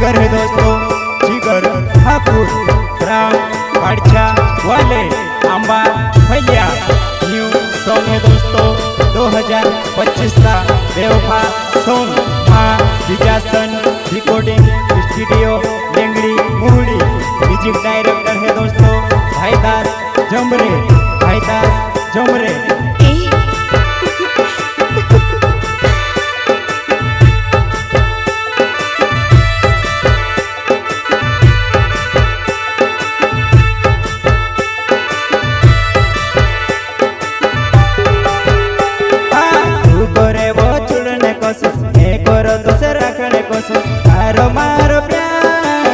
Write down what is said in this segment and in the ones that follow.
सागर है दोस्तों, जिगर ठाकुर, राम बाड़छा वाले आंबा भैया। न्यू सॉन्ग है दोस्तों 2025 का बेवफा सॉन्ग। माँ Vijasan recording studio Lengdi Muhdi. Music director है दोस्तों भाईदास जमरे, भाईदास जमरे। तारो मारो प्यार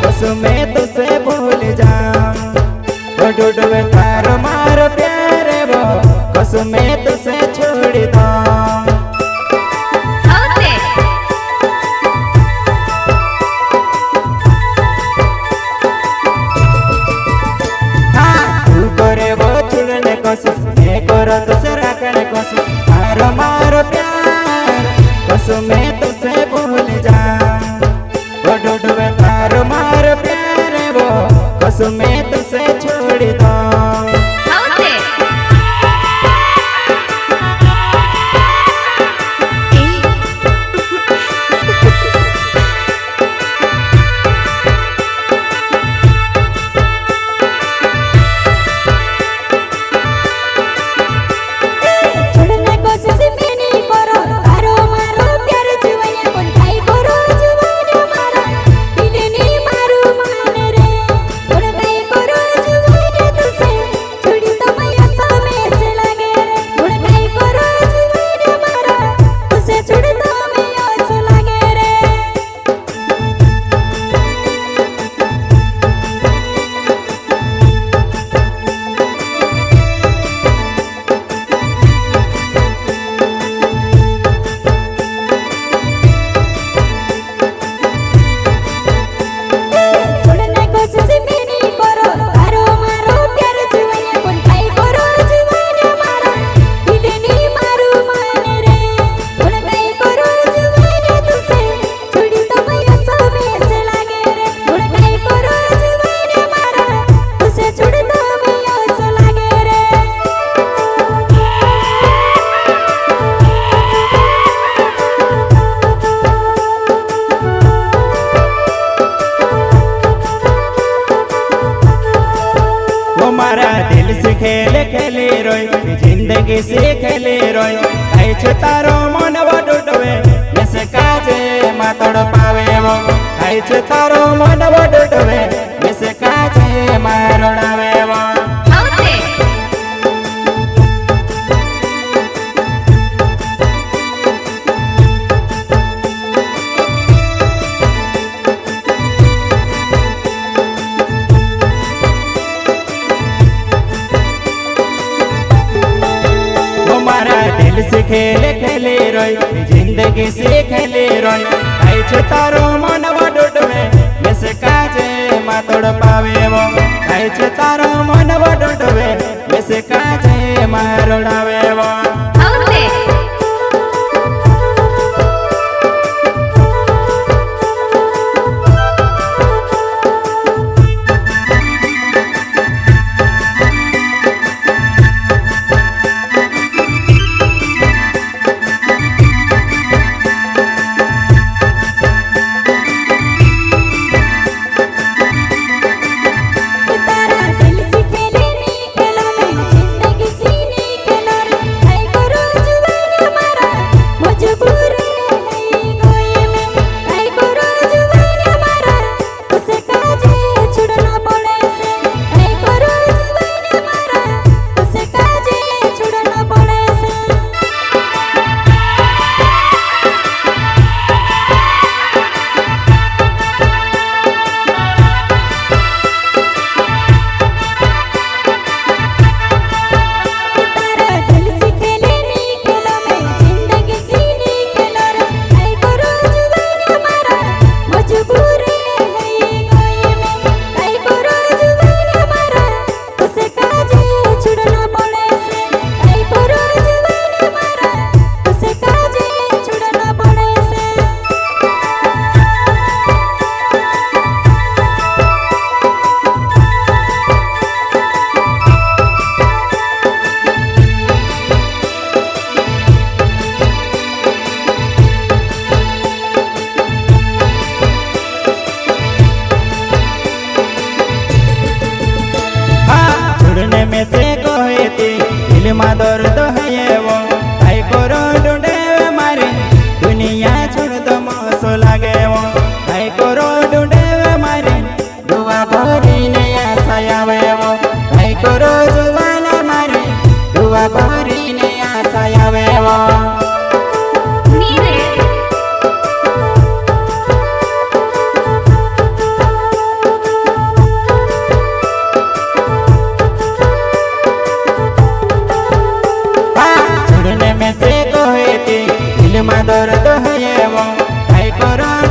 कसो मैं तुझसे भूल जाऊं, वो डूडवे तारो मारो प्यार वो कसो मैं तुझसे छोड़ दूं। हाँ तू करे वो छुड़ने कोशिश, मैं करो तुझसे रखने कोशिश। तारो मारो प्यार कसो मैं तुझसे भूल जाऊं, वो डूडवे तारो मारो प्यार वो कसो मैं तुझसे छोड़ दूं। मारा दिल से खेले खेले रोई, जिंदगी से खेले रोई। आई छे तारो मन वडुडवे ऐसे काजे मातड़ पावे वो। आई छे तारो मन वडुडवे ऐसे काजे मारड़ावे वो। दिल से खेले खेले रोई, जिंदगी से खेले रोई। आई छे तारो मन वडुडवे ऐसे काजे मातड़ पावे वो। आई छे तारो मन वडुडवे ऐसे काजे मारड़ावे वो। दिल से करो